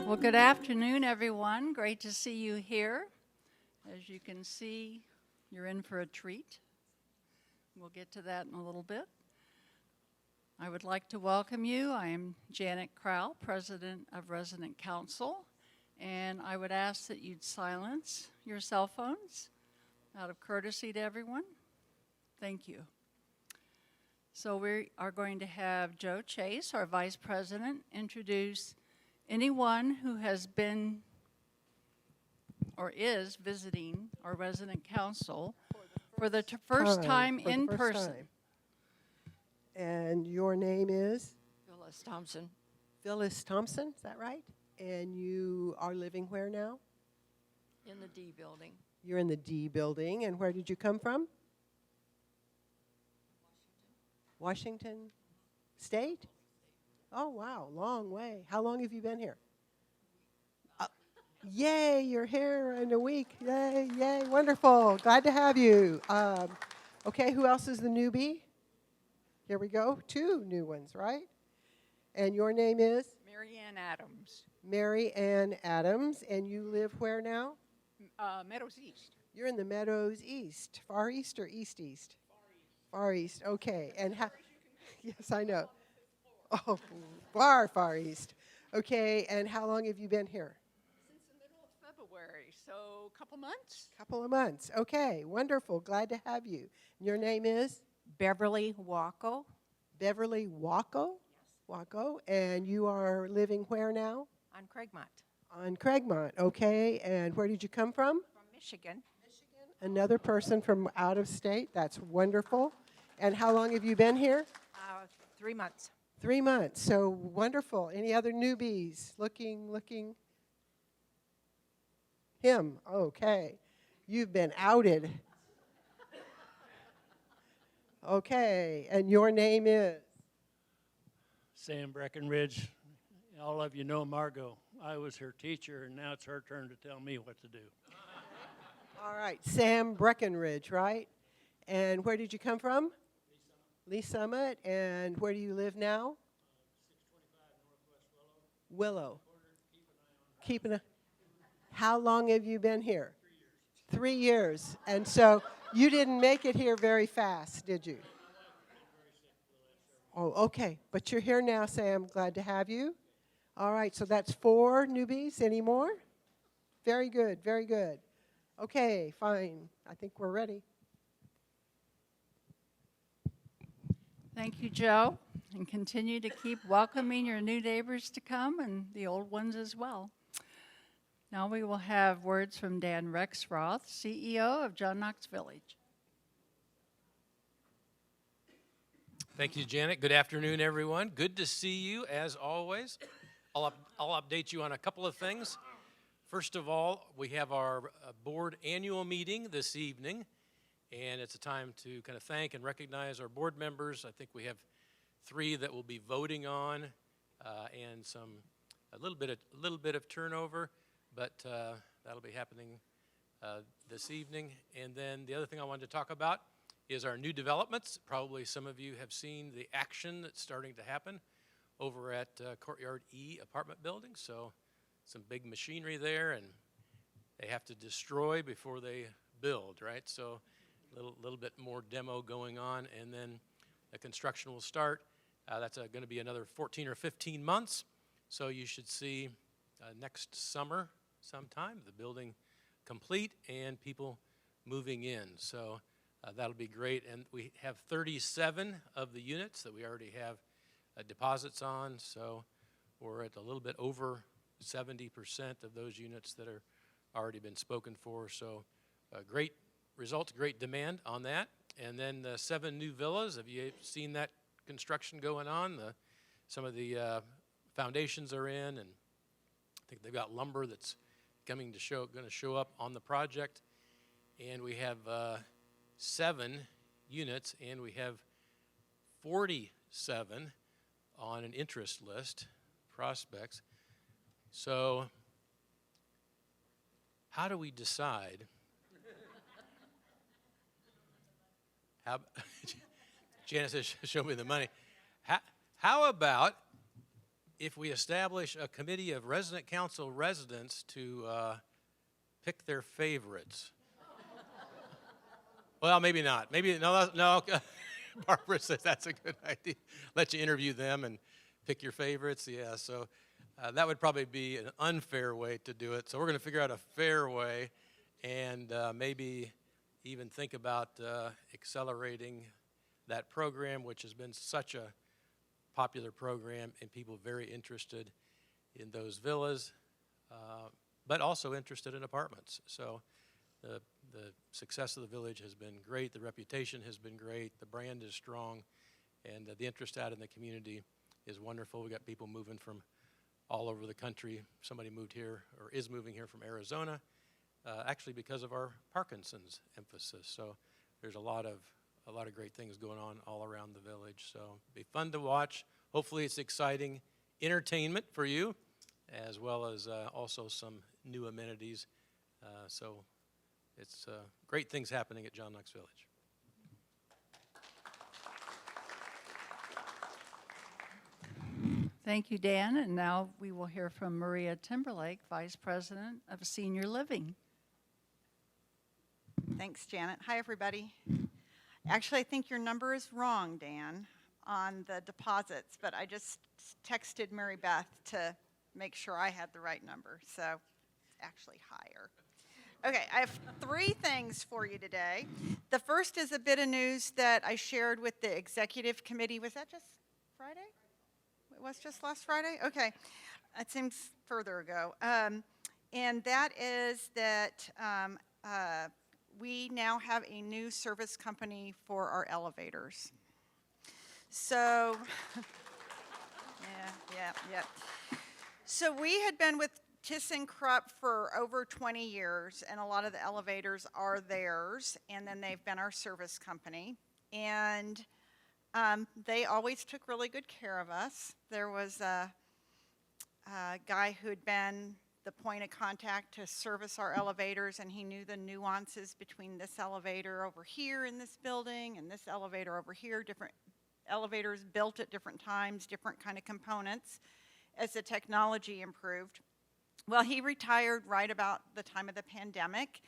Well, good afternoon, everyone. Great to see you here. As you can see, you're in for a treat. We'll get to that in a little bit. I would like to welcome you. I am Janet Crowell, President of Resident Council, and I would ask that you'd silence your cell phones out of courtesy to everyone. Thank you. So we are going to have Joe Chase, our Vice President, introduce anyone who has been or is visiting our resident council for the first time in person. And your name is? Phyllis Thompson. Phyllis Thompson, is that right? And you are living where now? In the D building. You're in the D building. And where did you come from? Washington State? Oh, wow, long way. How long have you been here? Yay, you're here in a week. Yay, yay, wonderful. Glad to have you. Okay, who else is the newbie? Here we go. 2 new ones, right? And your name is? Mary Ann Adams. Mary Ann Adams. And you live where now? Meadows East. You're in the Meadows East. Far East or East East? Far East, okay. And how? Yes, I know. Oh, far East. Okay, and how long have you been here? Since the middle of February, so a couple months. Couple of months. Okay, wonderful. Glad to have you. Your name is? Beverly Wacko. Beverly Wacko? Yes. Wacko. And you are living where now? On Craigmont. On Craigmont, okay. And where did you come from? From Michigan. Another person from out of state. That's wonderful. And how long have you been here? 3 months. 3 months. So wonderful. Any other newbies? Looking. Him. Okay. You've been outed. Okay. And your name is? Sam Breckenridge. All of you know Margot. I was her teacher, and now it's her turn to tell me what to do. All right. Sam Breckenridge, right? And where did you come from? Lee Summit. And where do you live now? 625 Northwest Willow. Keep an eye. How long have you been here? 3 years. 3 years. And so you didn't make it here very fast, did you? Oh, okay. But you're here now, Sam. Glad to have you. All right. So that's 4 newbies. Any more? Very good. Very good. Okay. Fine. I think we're ready. Thank you, Joe, and continue to keep welcoming your new neighbors to come and the old ones as well. Now we will have words from Dan Rexroth, CEO of John Knox Village. Thank you, Janet. Good afternoon, everyone. Good to see you, as always. I'll update you on a couple of things. First of all, we have our board annual meeting this evening, and it's a time to kind of thank and recognize our board members. I think we have 3 that we'll be voting on, and a little bit of turnover, but that'll be happening this evening. And then the other thing I wanted to talk about is our new developments. Probably some of you have seen the action that's starting to happen over at Courtyard E apartment building. So some big machinery there, and they have to destroy before they build, right? So a little bit more demo going on, and then the construction will start. That's going to be another 14 or 15 months. So you should see next summer sometime the building complete and people moving in. So that'll be great. And we have 37 of the units that we already have deposits on. So we're at a little bit over 70% of those units that are already been spoken for. So great results, great demand on that. And then the 7 new villas. Have you seen that construction going on? Some of the foundations are in, and I think they've got lumber that's going to show up on the project. And we have 7 units, and we have 47 on an interest list, prospects. So how do we decide? Janice says, show me the money. How about if we establish a committee of resident council residents to pick their favorites. Well, maybe not. Maybe, no. Barbara says that's a good idea. Let you interview them and pick your favorites. Yeah, so that would probably be an unfair way to do it. So we're going to figure out a fair way and maybe even think about accelerating that program, which has been such a popular program and people very interested in those villas, but also interested in apartments. So the success of the village has been great. The reputation has been great. The brand is strong, and the interest out in the community is wonderful. We got people moving from all over the country. Somebody moved here or is moving here from Arizona, actually because of our Parkinson's emphasis. So there's a lot of great things going on all around the village. So it'll be fun to watch. Hopefully it's exciting entertainment for you, as well as also some new amenities. So it's great things happening at John Knox Village. Thank you, Dan. And now we will hear from Maria Timberlake, Vice President of Senior Living. Thanks, Janet. Hi, everybody. Actually, I think your number is wrong, Dan, on the deposits, but I just texted Mary Beth to make sure I had the right number, so it's actually higher. Okay, I have 3 things for you today. The first is a bit of news that I shared with the executive committee. Was that just Friday? It was just last Friday? Okay, it seems further ago. And that is that we now have a new service company for our elevators. So, yeah. So we had been with ThyssenKrupp for over 20 years, and a lot of the elevators are theirs, and then they've been our service company. And they always took really good care of us. There was a guy who'd been the point of contact to service our elevators, and he knew the nuances between this elevator over here in this building and this elevator over here, different elevators built at different times, different kind of components as the technology improved. Well, he retired right about the time of the pandemic,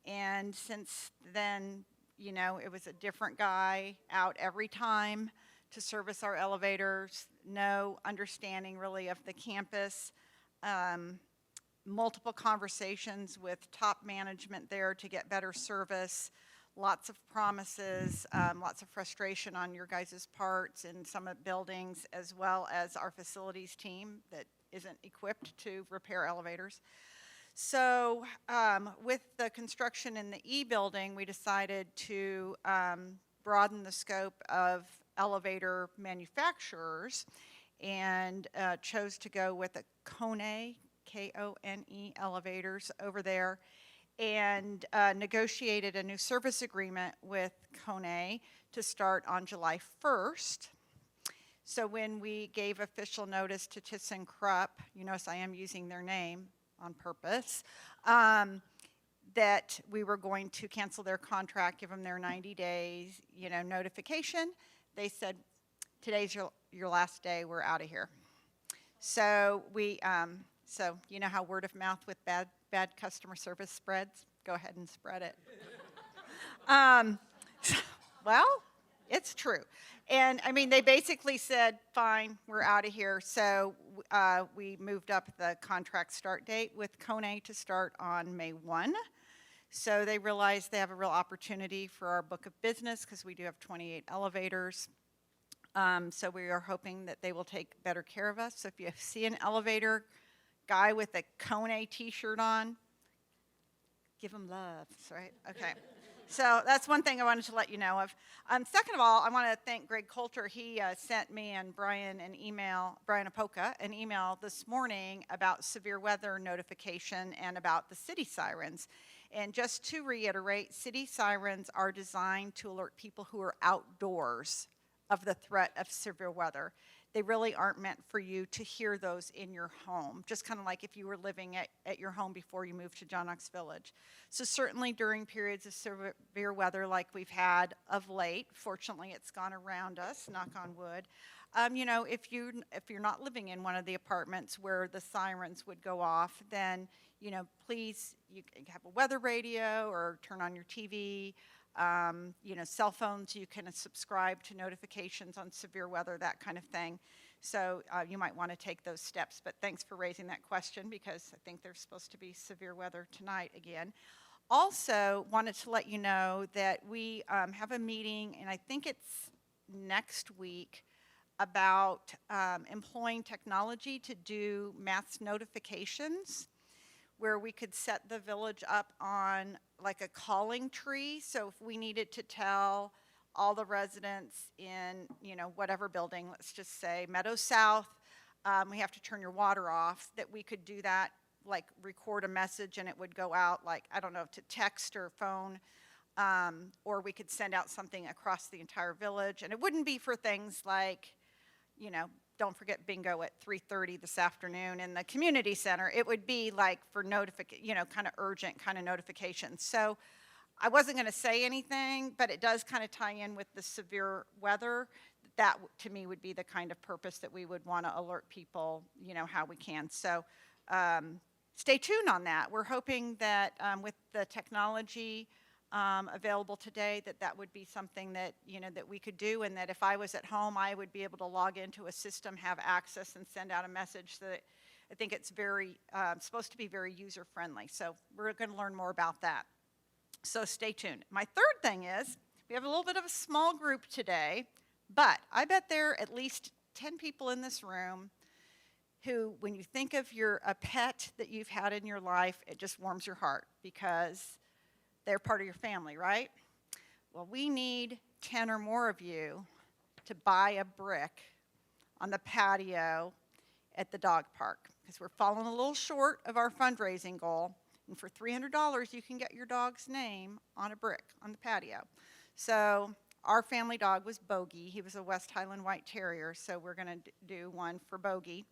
and since then, you know, it was a different guy out every time to service our elevators, no understanding really of the campus, multiple conversations with top management there to get better service, lots of promises, lots of frustration on your guys' parts in some of the buildings, as well as our facilities team that isn't equipped to repair elevators. So with the construction in the E building, we decided to broaden the scope of elevator manufacturers and chose to go with a Kone, K-O-N-E elevators over there, and negotiated a new service agreement with Kone to start on July 1st. So when we gave official notice to ThyssenKrupp, you notice I am using their name on purpose, that we were going to cancel their contract, give them their 90 days, notification. They said, today's your last day, we're out of here. So we, so you know how word of mouth with bad customer service spreads? Go ahead and spread it. Well, it's true. And I mean, they basically said, fine, we're out of here. So we moved up the contract start date with Kone to start on May 1. So they realized they have a real opportunity for our book of business because we do have 28 elevators. So we are hoping that they will take better care of us. So if you see an elevator guy with a Kone t-shirt on, give him love, right? Okay. So that's one thing I wanted to let you know of. Second of all, I want to thank Greg Coulter. He sent me and Brian Apoka, an email this morning about severe weather notification and about the city sirens. And just to reiterate, city sirens are designed to alert people who are outdoors of the threat of severe weather. They really aren't meant for you to hear those in your home, just kind of like if you were living at your home before you moved to John Knox Village. So certainly during periods of severe weather like we've had of late, fortunately it's gone around us, knock on wood, you know, if you're not living in one of the apartments where the sirens would go off, then, you know, please, you can have a weather radio or turn on your TV. You know, cell phones, you can subscribe to notifications on severe weather, that kind of thing. So you might want to take those steps. But thanks for raising that question, because I think there's supposed to be severe weather tonight again. Also, wanted to let you know that we have a meeting, and I think it's next week, about employing technology to do mass notifications, where we could set the village up on like a calling tree. So if we needed to tell all the residents in, you know, whatever building, let's just say Meadow South, we have to turn your water off, that we could do that, like record a message and it would go out, like, I don't know, to text or phone, or we could send out something across the entire village. And it wouldn't be for things like, you know, don't forget bingo at 3:30 this afternoon in the community center. It would be like for you know, kind of urgent kind of notifications. So I wasn't going to say anything, but it does kind of tie in with the severe weather. That to me would be the kind of purpose that we would want to alert people, you know, how we can. So stay tuned on that. We're hoping that with the technology available today, that would be something that, you know, that we could do, and that if I was at home, I would be able to log into a system, have access, and send out a message. That I think it's very supposed to be very user friendly. So we're going to learn more about that. So stay tuned. My third thing is we have a little bit of a small group today, but I bet there are at least 10 people in this room who, when you think of a pet that you've had in your life, it just warms your heart because they're part of your family, right? Well, we need 10 or more of you to buy a brick on the patio at the dog park, because we're falling a little short of our fundraising goal. And for $300, you can get your dog's name on a brick on the patio. So our family dog was Bogey. He was a West Highland White Terrier, so we're going to do one for Bogey.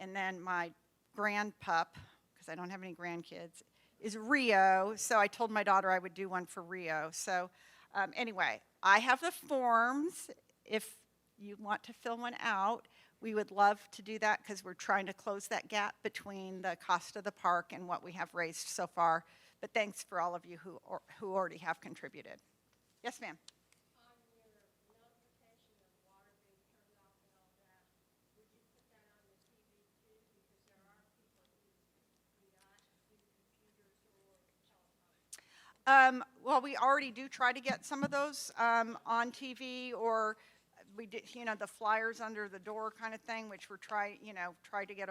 And then my grand pup, because I don't have any grandkids, is Rio. So I told my daughter I would do one for Rio. So anyway, I have the forms. If you want to fill one out, we would love to do that, because we're trying to close that gap between the cost of the park and what we have raised so far. But thanks for all of you who already have contributed. Yes, ma'am. Well, we already do try to get some of those on TV, or we did, you know, the flyers under the door kind of thing, which we're try to get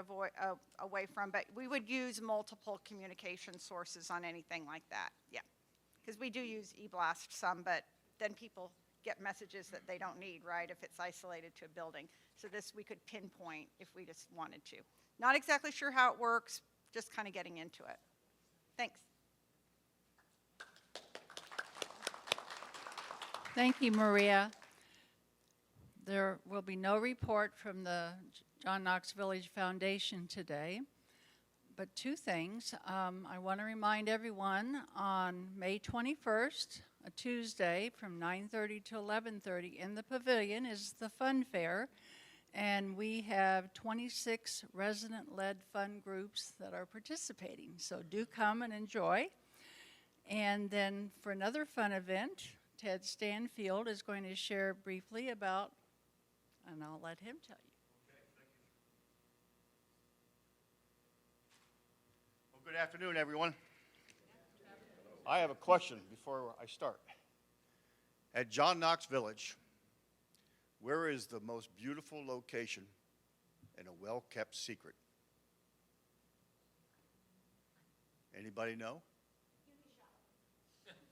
away from. But we would use multiple communication sources on anything like that. Yeah, because we do use eBlast some, but then people get messages that they don't need, right? If it's isolated to a building. So this we could pinpoint if we just wanted to. Not exactly sure how it works. Just kind of getting into it. Thanks. Thank you, Maria. There will be no report from the John Knox Village Foundation today, but two things. I want to remind everyone on May 21st, a Tuesday, from 9:30 to 11:30 in the pavilion is the fun fair, and we have 26 resident-led fun groups that are participating, so do come and enjoy. And then for another fun event, Ted Stanfield is going to share briefly about, and I'll let him tell you. Okay, thank you. Well, good afternoon, everyone. I have a question before I start. At John Knox Village, where is the most beautiful location and a well-kept secret? Anybody know?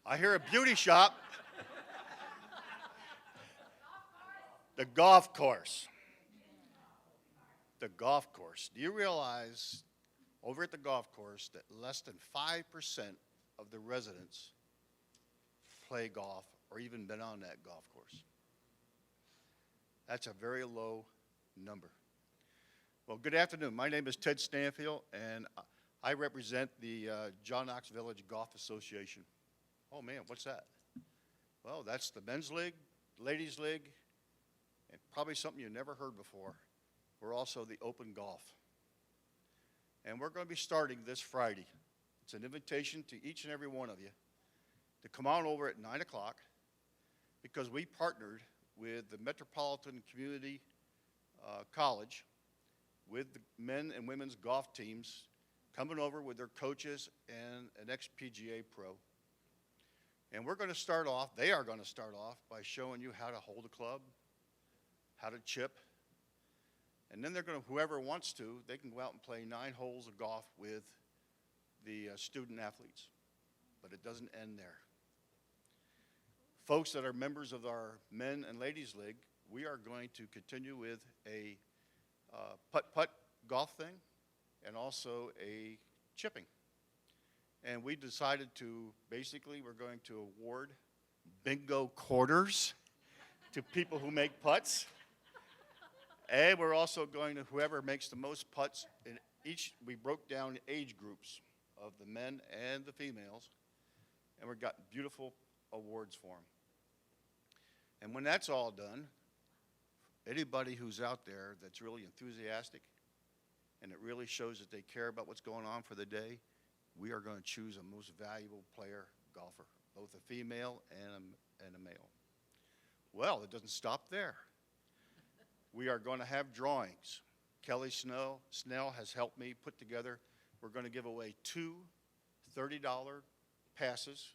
I hear a beauty shop. The golf course. The golf course. Do you realize over at the golf course that less than 5% of the residents play golf or even been on that golf course? That's a very low number. Well, good afternoon. My name is Ted Stanfield, and I represent the John Knox Village Golf Association. Oh man, what's that? Well, that's the men's league, ladies league, and probably something you never heard before, we're also the open golf. And we're going to be starting this Friday. It's an invitation to each and every one of you to come on over at 9 o'clock because we partnered with the Metropolitan Community College with the men and women's golf teams coming over with their coaches and an ex-PGA pro. And we're going to start off, they are going to start off by showing you how to hold a club, how to chip, and then they're going to, whoever wants to, they can go out and play 9 holes of golf with the student athletes. But it doesn't end there. Folks that are members of our Men and Ladies League, we are going to continue with a putt-putt golf thing and also a chipping. And we decided to, basically, we're going to award bingo quarters to people who make putts. And we're also going to, whoever makes the most putts, in each, we broke down age groups of the men and the females, and we've got beautiful awards for them. And when that's all done, anybody who's out there that's really enthusiastic and it really shows that they care about what's going on for the day, we are going to choose a most valuable player golfer, both a female and a male. Well, it doesn't stop there. We are going to have drawings. Kelly Snell has helped me put together. We're going to give away 2 $30 passes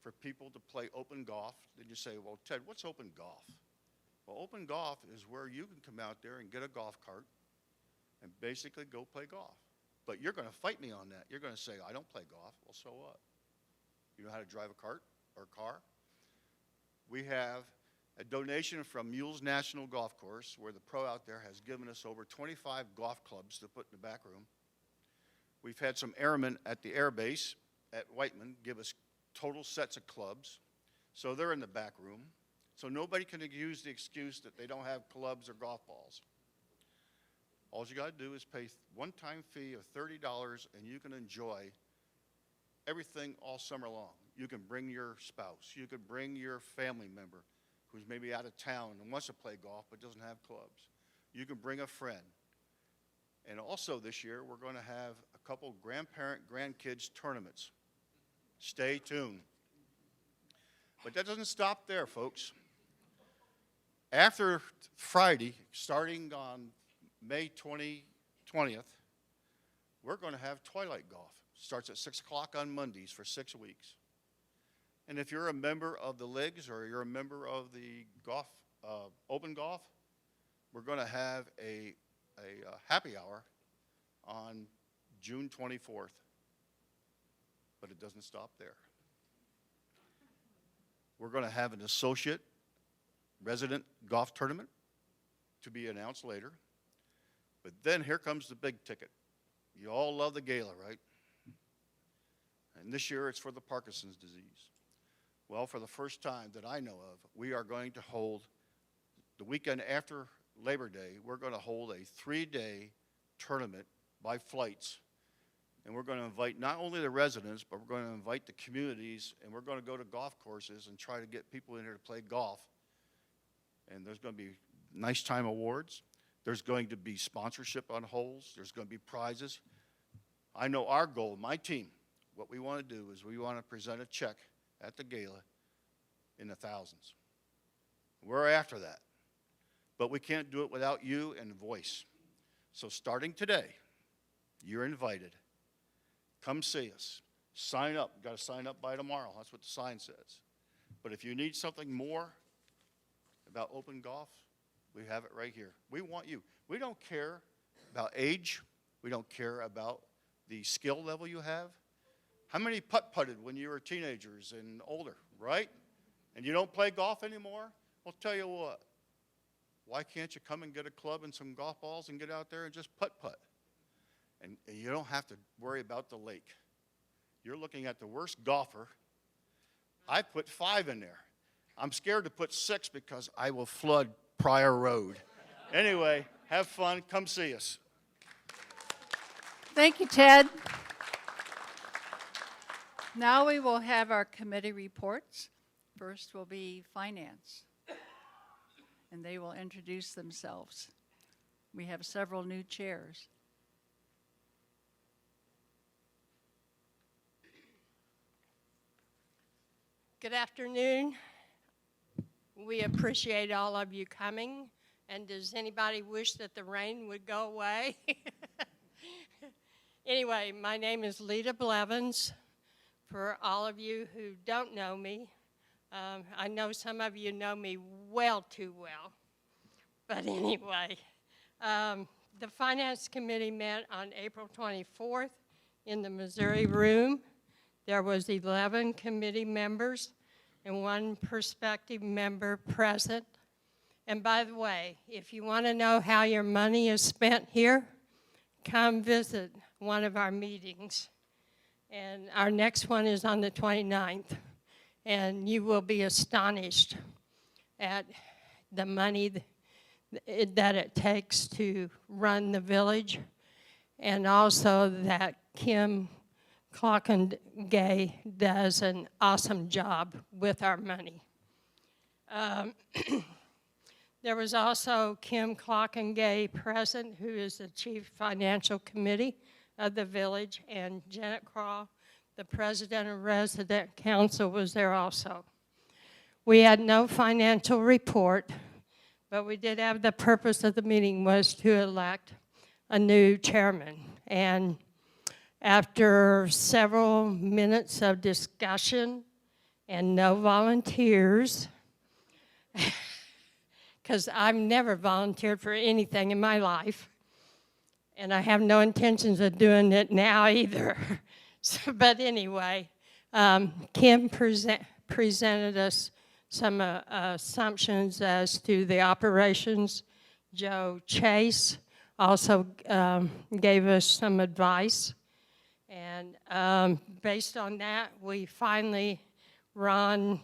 for people to play open golf. Then you say, well, Ted, what's open golf? Well, open golf is where you can come out there and get a golf cart and basically go play golf. But you're going to fight me on that. You're going to say, I don't play golf. Well, so what? You know how to drive a cart or a car? We have a donation from Mules National Golf Course, where the pro out there has given us over 25 golf clubs to put in the back room. We've had some airmen at the air base at Whiteman give us total sets of clubs. So they're in the back room. So nobody can use the excuse that they don't have clubs or golf balls. All you got to do is pay one-time fee of $30, and you can enjoy everything all summer long. You can bring your spouse. You could bring your family member who's maybe out of town and wants to play golf but doesn't have clubs. You can bring a friend. And also this year, we're going to have a couple grandparent-grandkids tournaments. Stay tuned. But that doesn't stop there, folks. After Friday, starting on May 20th, we're going to have twilight golf. Starts at 6 o'clock on Mondays for 6 weeks. And if you're a member of the leagues or you're a member of the golf, open golf, we're going to have a happy hour on June 24th. But it doesn't stop there. We're going to have an associate resident golf tournament to be announced later. But then here comes the big ticket. You all love the gala, right? And this year it's for the Parkinson's disease. Well, for the first time that I know of, we are going to hold, the weekend after Labor Day, we're going to hold a 3-day tournament by flights. And we're going to invite not only the residents, but we're going to invite the communities, and we're going to go to golf courses and try to get people in here to play golf. And there's going to be nice time awards. There's going to be sponsorship on holes. There's going to be prizes. I know our goal, my team, what we want to do is we want to present a check at the gala in the thousands. We're after that. But we can't do it without you and voice. So starting today, you're invited. Come see us. Sign up. You've got to sign up by tomorrow. That's what the sign says. But if you need something more about open golf, we have it right here. We want you. We don't care about age. We don't care about the skill level you have. How many putt-putted when you were teenagers and older, right? And you don't play golf anymore? Well, tell you what. Why can't you come and get a club and some golf balls and get out there and just putt-putt? And you don't have to worry about the lake. You're looking at the worst golfer. I put 5 in there. I'm scared to put 6 because I will flood Pryor Road. Anyway, have fun. Come see us. Thank you, Ted. Now we will have our committee reports. First will be finance. and they will introduce themselves. We have several new chairs. Good afternoon. We appreciate all of you coming. And does anybody wish that the rain would go away? Anyway, my name is Lita Blevins. For all of you who don't know me, I know some of you know me well too well. But anyway, the Finance Committee met on April 24th in the Missouri room. There was 11 committee members and 1 prospective member present. And by the way, if you want to know how your money is spent here, come visit one of our meetings. And our next one is on the 29th. And you will be astonished at the money that it takes to run the village, and also that Kim Clockengay does an awesome job with our money. There was also Kim Clockengay present, who is the Chief Financial Committee of the village, and Janet Crawl, the President of Resident Council, was there also. We had no financial report, but we did have the purpose of the meeting was to elect a new chairman. And after several minutes of discussion and no volunteers, because I've never volunteered for anything in my life, and I have no intentions of doing it now either. But anyway, Kim presented us some assumptions as to the operations. Joe Chase also gave us some advice. And based on that, we finally, Ron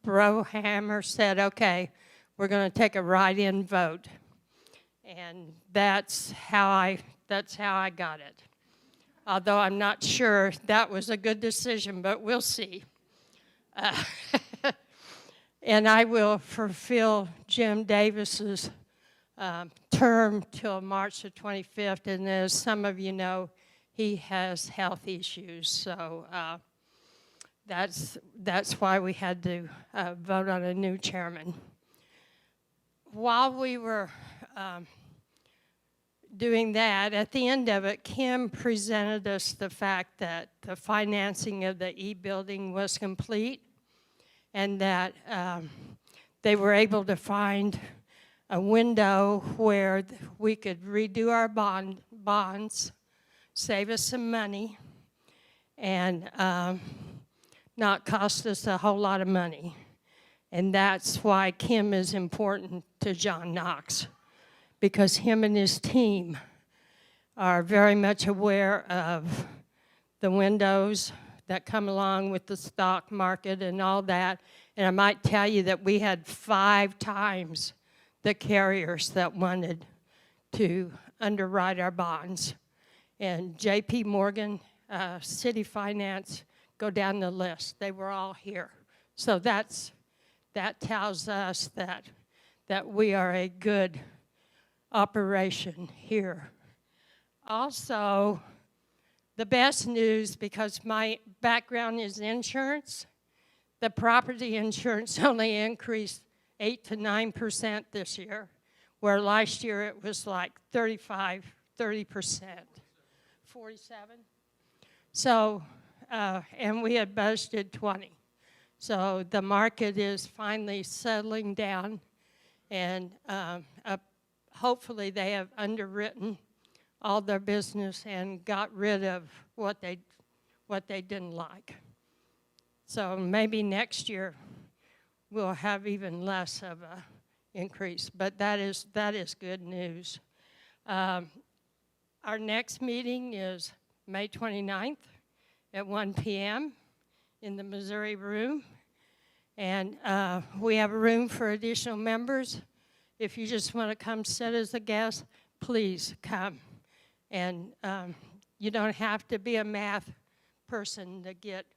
Brohammer said, okay, we're going to take a write-in vote. And that's how I got it. Although I'm not sure that was a good decision, but we'll see. And I will fulfill Jim Davis's term till March the 25th, and as some of you know, he has health issues, so that's why we had to vote on a new chairman. While we were doing that, at the end of it, Kim presented us the fact that the financing of the e-building was complete, and that they were able to find a window where we could redo our bonds, save us some money, and not cost us a whole lot of money. And that's why Kim is important to John Knox, because him and his team are very much aware of the windows that come along with the stock market and all that. And I might tell you that we had 5 times the carriers that wanted to underwrite our bonds. And J.P. Morgan, City Finance, go down the list. They were all here. So that tells us that we are a good operation here. Also, the best news, because my background is insurance, the property insurance only increased 8 to 9% this year, where last year it was like 30%, 47. So, and we had budgeted 20. So the market is finally settling down, and hopefully they have underwritten all their business and got rid of what they didn't like. So maybe next year we'll have even less of a increase, but that is good news. Our next meeting is May 29th at 1 p.m. in the Missouri room, and we have a room for additional members. If you just want to come sit as a guest, please come. And you don't have to be a math person to get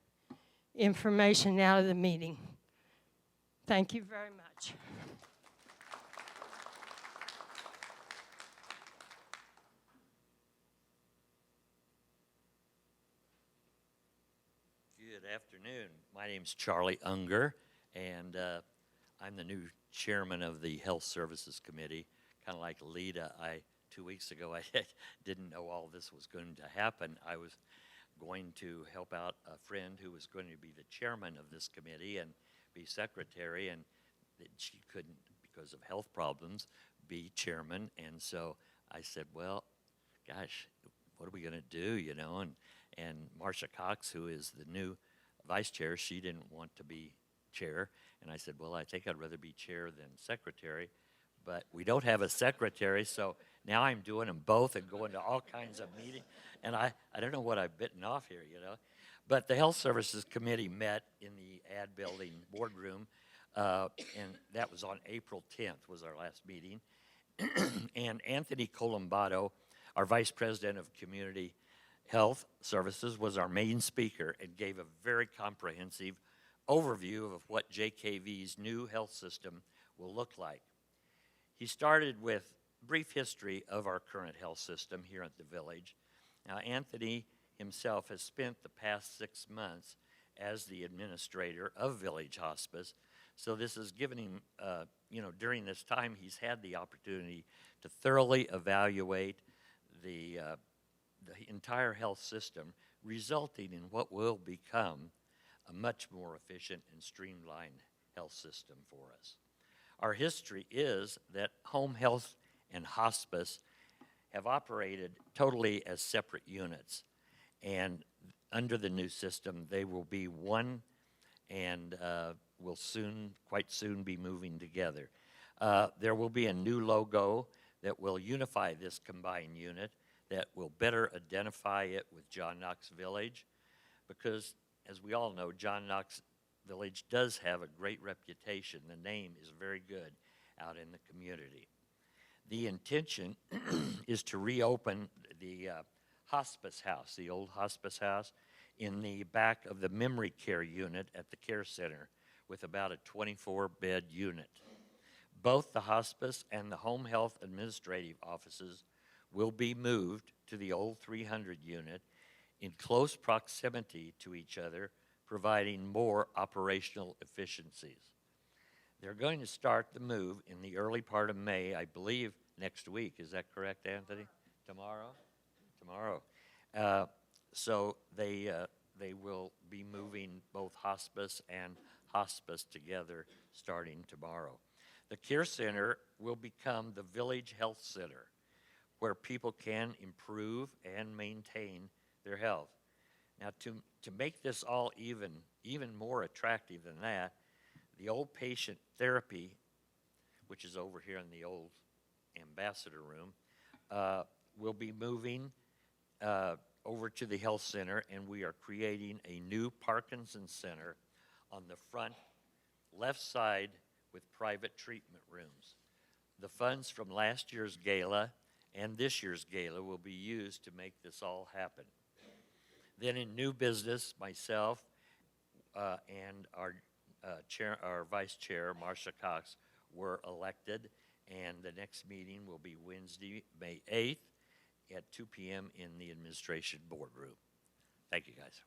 information out of the meeting. Thank you very much. Good afternoon. My name's Charlie Unger, and I'm the new chairman of the Health Services Committee. Kind of like Lita, 2 weeks ago, I didn't know all this was going to happen. I was going to help out a friend who was going to be the chairman of this committee and be secretary, and that she couldn't, because of health problems, be chairman. And so I said, well, gosh, what are we going to do, you know? And Marcia Cox, who is the new vice chair, she didn't want to be chair. And I said, well, I think I'd rather be chair than secretary. But we don't have a secretary, so now I'm doing them both and going to all kinds of meetings. And I don't know what I've bitten off here, you know. But the Health Services Committee met in the ad building boardroom, and that was on April 10th was our last meeting. And Anthony Colombato, our vice president of community health services, was our main speaker and gave a very comprehensive overview of what JKV's new health system will look like. He started with a brief history of our current health system here at the village. Now, Anthony himself has spent the past 6 months as the administrator of Village Hospice, so this has given him, during this time, he's had the opportunity to thoroughly evaluate the entire health system, resulting in what will become a much more efficient and streamlined health system for us. Our history is that home health and hospice have operated totally as separate units, and under the new system, they will be one and will quite soon be moving together. There will be a new logo that will unify this combined unit, that will better identify it with John Knox Village, because as we all know, John Knox Village does have a great reputation. The name is very good out in the community. The intention is to reopen the hospice house, the old hospice house, in the back of the memory care unit at the care center with about a 24-bed unit. Both the hospice and the home health administrative offices will be moved to the old 300 unit in close proximity to each other, providing more operational efficiencies. They're going to start the move in the early part of May, I believe next week. Is that correct, Anthony? Tomorrow? Tomorrow. So they will be moving both hospice and hospice together starting tomorrow. The care center will become the Village Health Center, where people can improve and maintain their health. Now, to make this all even more attractive than that, the old patient therapy, which is over here in the old ambassador room, will be moving over to the health center, and we are creating a new Parkinson's center on the front left side with private treatment rooms. The funds from last year's gala and this year's gala will be used to make this all happen. Then in new business, myself and our vice chair, Marcia Cox, were elected, and the next meeting will be Wednesday, May 8th at 2 p.m. in the administration boardroom. Thank you, guys.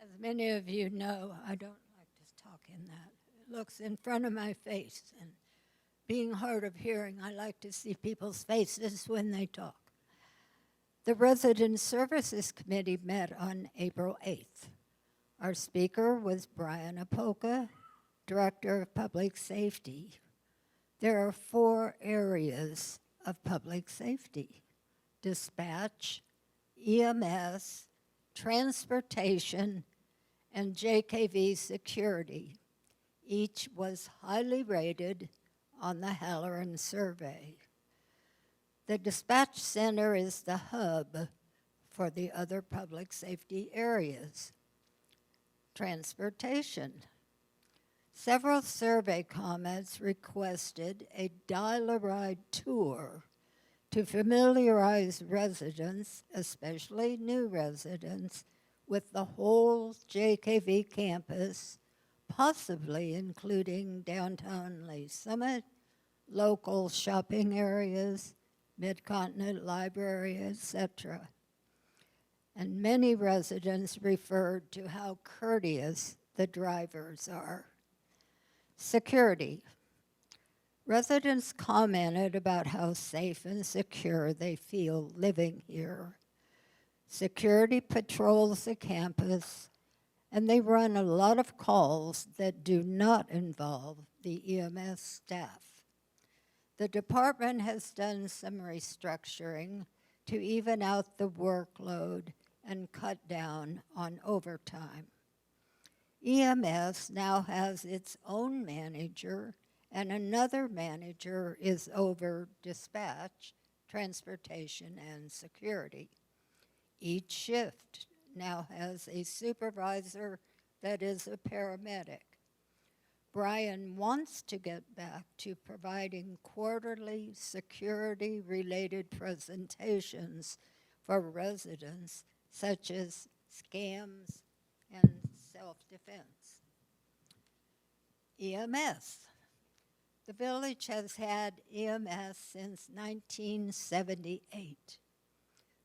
As many of you know, I don't like to talk in that. It looks in front of my face, and being hard of hearing, I like to see people's faces when they talk. The Resident Services Committee met on April 8th. Our speaker was Brian Apoka, Director of Public Safety. There are 4 areas of public safety: dispatch, EMS, transportation, and JKV security. Each was highly rated on the Halloran survey. The dispatch center is the hub for the other public safety areas. Transportation. Several survey comments requested a dial-a-ride tour to familiarize residents, especially new residents, with the whole JKV campus, possibly including downtown Lee Summit, local shopping areas, Mid-Continent Library, etc. And many residents referred to how courteous the drivers are. Security. Residents commented about how safe and secure they feel living here. Security patrols the campus, and they run a lot of calls that do not involve the EMS staff. The department has done some restructuring to even out the workload and cut down on overtime. EMS now has its own manager, and another manager is over dispatch, transportation, and security. Each shift now has a supervisor that is a paramedic. Brian wants to get back to providing quarterly security-related presentations for residents, such as scams and self-defense. EMS. The village has had EMS since 1978.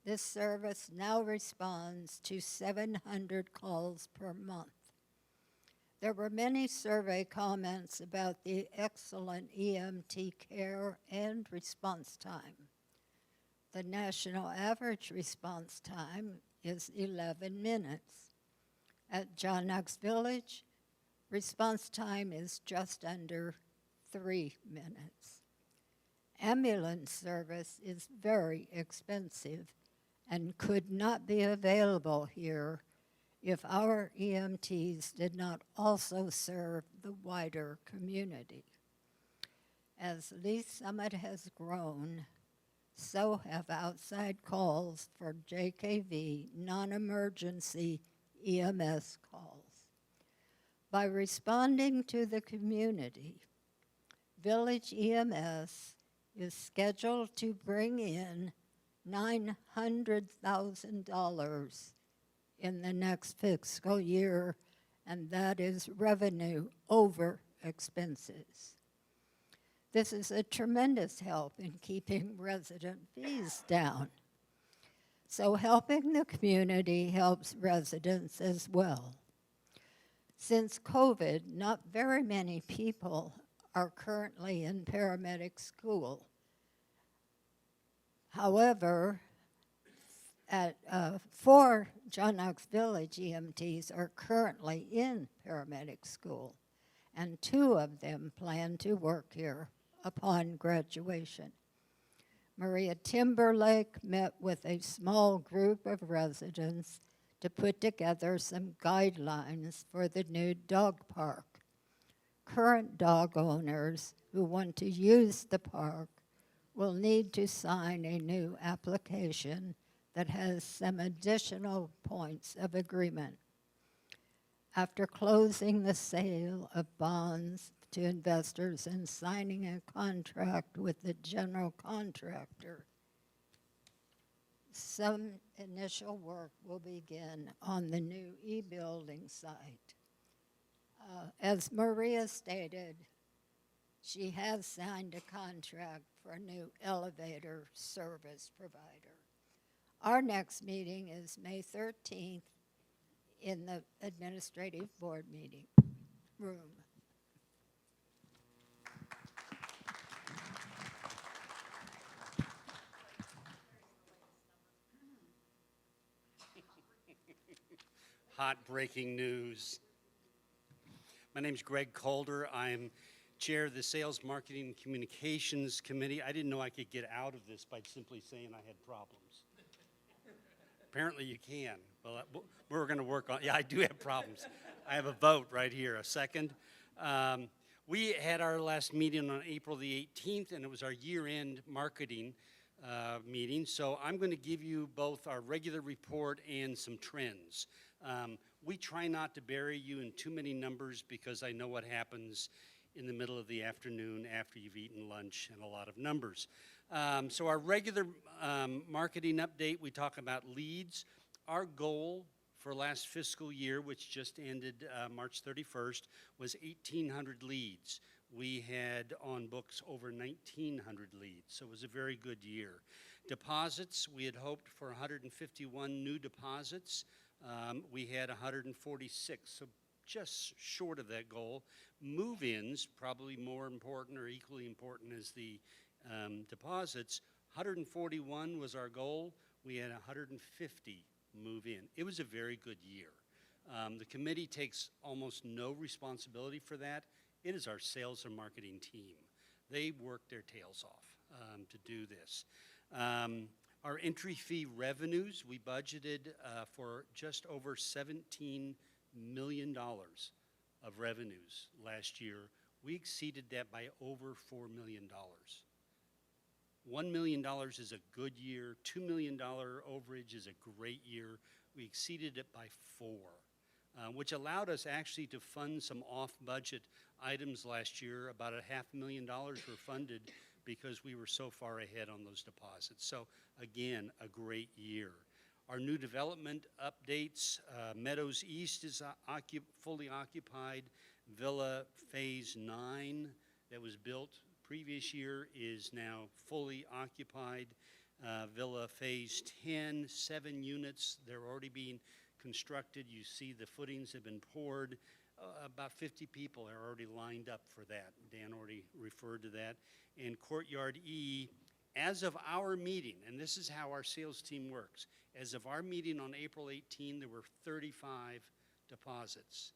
This service now responds to 700 calls per month. There were many survey comments about the excellent EMT care and response time. The national average response time is 11 minutes. At John Knox Village, response time is just under 3 minutes. Ambulance service is very expensive and could not be available here if our EMTs did not also serve the wider community. As Lee Summit has grown, so have outside calls for JKV non-emergency EMS calls. By responding to the community, Village EMS is scheduled to bring in $900,000 in the next fiscal year, and that is revenue over expenses. This is a tremendous help in keeping resident fees down. So helping the community helps residents as well. Since COVID, not very many people are currently in paramedic school. However, at 4 John Knox Village EMTs are currently in paramedic school, and 2 of them plan to work here upon graduation. Maria Timberlake met with a small group of residents to put together some guidelines for the new dog park. Current dog owners who want to use the park will need to sign a new application that has some additional points of agreement. After closing the sale of bonds to investors and signing a contract with the general contractor, some initial work will begin on the new e-building site. As Maria stated, she has signed a contract for a new elevator service provider. Our next meeting is May 13th in the administrative board meeting room. Hot breaking news. My name's Greg Calder. I'm chair of the Sales, Marketing, and Communications Committee. I didn't know I could get out of this by simply saying I had problems. Apparently you can. Well, we're going to work on, yeah, I do have problems. I have a vote right here, a second. We had our last meeting on April the 18th, and it was our year-end marketing meeting. So I'm going to give you both our regular report and some trends. We try not to bury you in too many numbers because I know what happens in the middle of the afternoon after you've eaten lunch and a lot of numbers. So our regular marketing update, we talk about leads. Our goal for last fiscal year, which just ended March 31st, was 1,800 leads. We had on books over 1,900 leads, so it was a very good year. Deposits, we had hoped for 151 new deposits. We had 146, so just short of that goal. Move-ins, probably more important or equally important as the deposits, 141 was our goal. We had 150 move in. It was a very good year. The committee takes almost no responsibility for that. It is our sales and marketing team. They work their tails off to do this. Our entry fee revenues, we budgeted for just over $17 million of revenues last year. We exceeded that by over $4 million. $1 million is a good year. $2 million overage is a great year. We exceeded it by 4, which allowed us actually to fund some off-budget items last year. About $500,000 were funded because we were so far ahead on those deposits. So again, a great year. Our new development updates, Meadows East is fully occupied. Villa Phase 9 that was built previous year is now fully occupied. Villa Phase 10, 7 units, they're already being constructed. You see the footings have been poured. About 50 people are already lined up for that. Dan already referred to that. And Courtyard E, as of our meeting, and this is how our sales team works, as of our meeting on April 18, there were 35 deposits.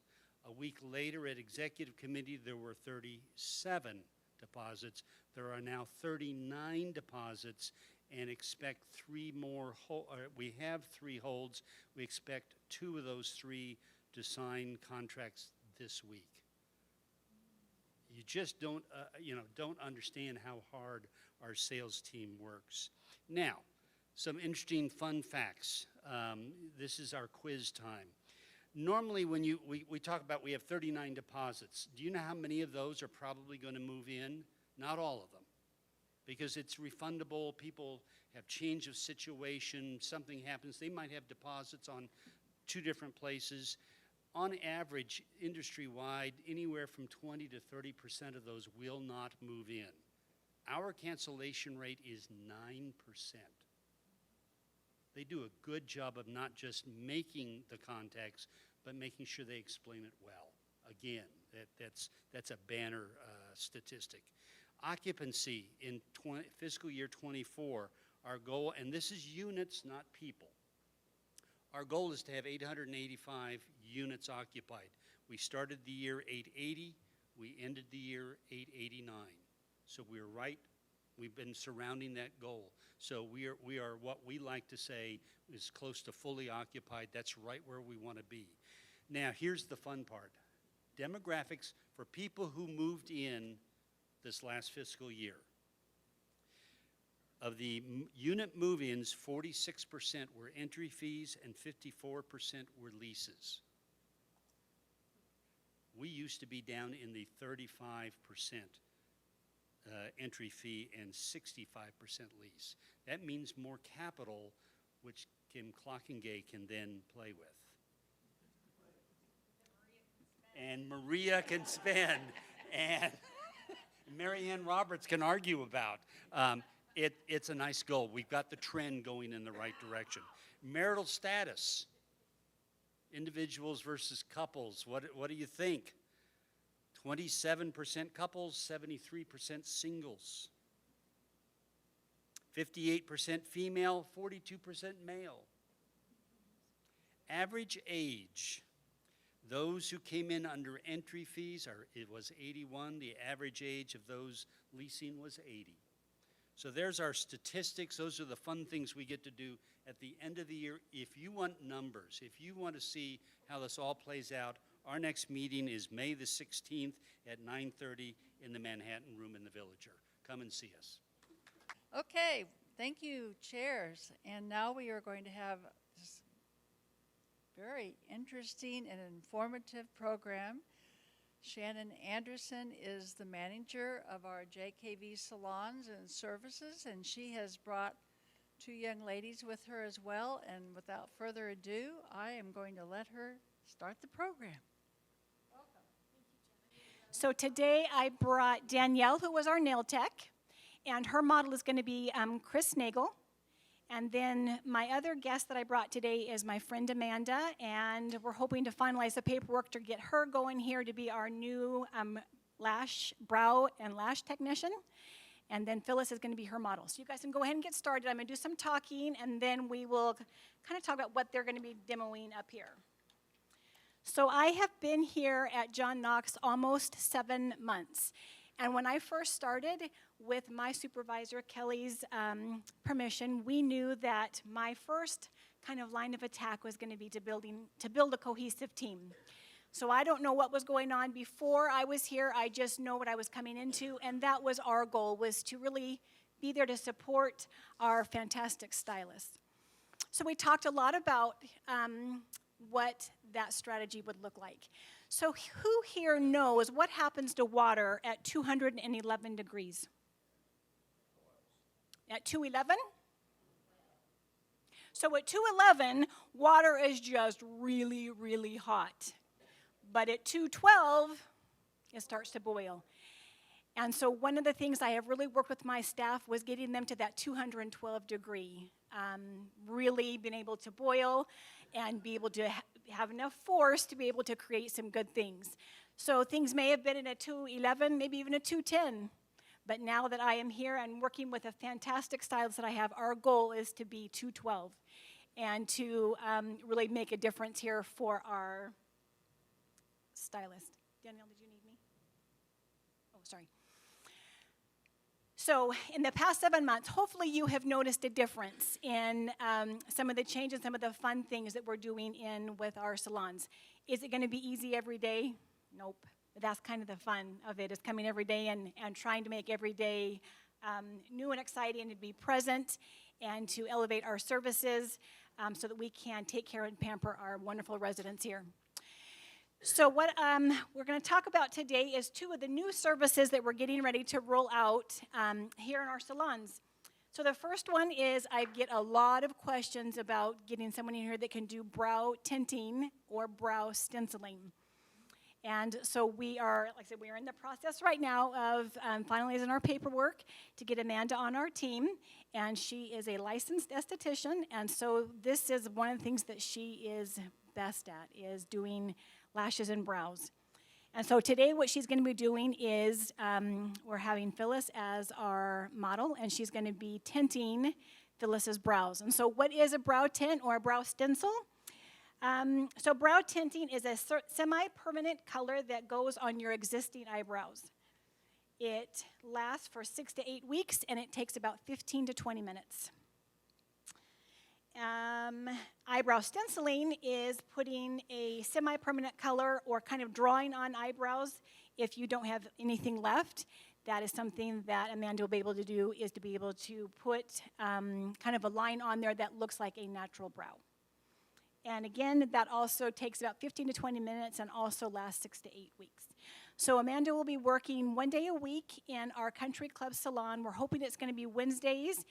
A week later at executive committee, there were 37 deposits. There are now 39 deposits and expect 3 more, we have 3 holds. We expect 2 of those 3 to sign contracts this week. You just don't understand how hard our sales team works. Now, some interesting fun facts. This is our quiz time. Normally when we talk about we have 39 deposits, do you know how many of those are probably going to move in? Not all of them, because it's refundable. People have change of situation, something happens. They might have deposits on 2 different places. On average, industry-wide, anywhere from 20 to 30% of those will not move in. Our cancellation rate is 9%. They do a good job of not just making the contacts, but making sure they explain it well. Again, that's a banner statistic. Occupancy in fiscal year 24, our goal, and this is units, not people. Our goal is to have 885 units occupied. We started the year 880, we ended the year 889. So we're right, we've been surrounding that goal. So we are what we like to say is close to fully occupied. That's right where we want to be. Now here's the fun part. Demographics for people who moved in this last fiscal year. Of the unit move-ins, 46% were entry fees and 54% were leases. We used to be down in the 35% entry fee and 65% lease. That means more capital, which Kim Clockingay can then play with. And Maria can spend, and Marianne Roberts can argue about. It's a nice goal. We've got the trend going in the right direction. Marital status, individuals versus couples. What do you think? 27% couples, 73% singles. 58% female, 42% male. Average age. Those who came in under entry fees, it was 81. The average age of those leasing was 80. So there's our statistics. Those are the fun things we get to do at the end of the year. If you want numbers, if you want to see how this all plays out, our next meeting is May the 16th at 9:30 in the Manhattan Room in the Villager. Come and see us. Okay, thank you, chairs. And now we are going to have very interesting and informative program. Shannon Anderson is the manager of our JKV salons and services, and she has brought two young ladies with her as well. And without further ado, I am going to let her start the program. So today I brought Danielle, who was our nail tech, and her model is going to be Chris Nagel. And then my other guest that I brought today is my friend Amanda, and we're hoping to finalize the paperwork to get her going here to be our new brow and lash technician. And then Phyllis is going to be her model. So you guys can go ahead and get started. I'm going to do some talking, and then we will kind of talk about what they're going to be demoing up here. So I have been here at John Knox almost 7 months. And when I first started, with my supervisor, Kelly's permission, we knew that my first kind of line of attack was going to be to build a cohesive team. So I don't know what was going on before I was here. I just know what I was coming into, and that was our goal, was to really be there to support our fantastic stylists. So we talked a lot about what that strategy would look like. So who here knows what happens to water at 211 degrees? At 211? So at 211, water is just really, really hot. But at 212, it starts to boil. And so one of the things I have really worked with my staff was getting them to that 212 degree. Really being able to boil and be able to have enough force to be able to create some good things. So things may have been in a 211, maybe even a 210. But now that I am here and working with a fantastic stylist that I have, our goal is to be 212 and to really make a difference here for our stylist. Danielle, did you need me? Oh, sorry. So in the past 7 months, hopefully you have noticed a difference in some of the changes, some of the fun things that we're doing with our salons. Is it going to be easy every day? Nope. But that's kind of the fun of it, is coming every day and trying to make every day new and exciting, and to be present and to elevate our services so that we can take care and pamper our wonderful residents here. So what we're going to talk about today is two of the new services that we're getting ready to roll out here in our salons. So the first one is, I get a lot of questions about getting someone in here that can do brow tinting or brow stenciling. And so we are, like I said, we are in the process right now of finalizing our paperwork to get Amanda on our team. And she is a licensed esthetician. And so this is one of the things that she is best at, is doing lashes and brows. And so today what she's going to be doing is we're having Phyllis as our model, and she's going to be tinting Phyllis's brows. And so what is a brow tint or a brow stencil? So brow tinting is a semi-permanent color that goes on your existing eyebrows. It lasts for 6 to 8 weeks, and it takes about 15 to 20 minutes. Eyebrow stenciling is putting a semi-permanent color or kind of drawing on eyebrows if you don't have anything left. That is something that Amanda will be able to do, is to be able to put kind of a line on there that looks like a natural brow. And again, that also takes about 15 to 20 minutes and also lasts 6 to 8 weeks. So Amanda will be working 1 day a week in our country club salon. We're hoping it's going to be Wednesdays.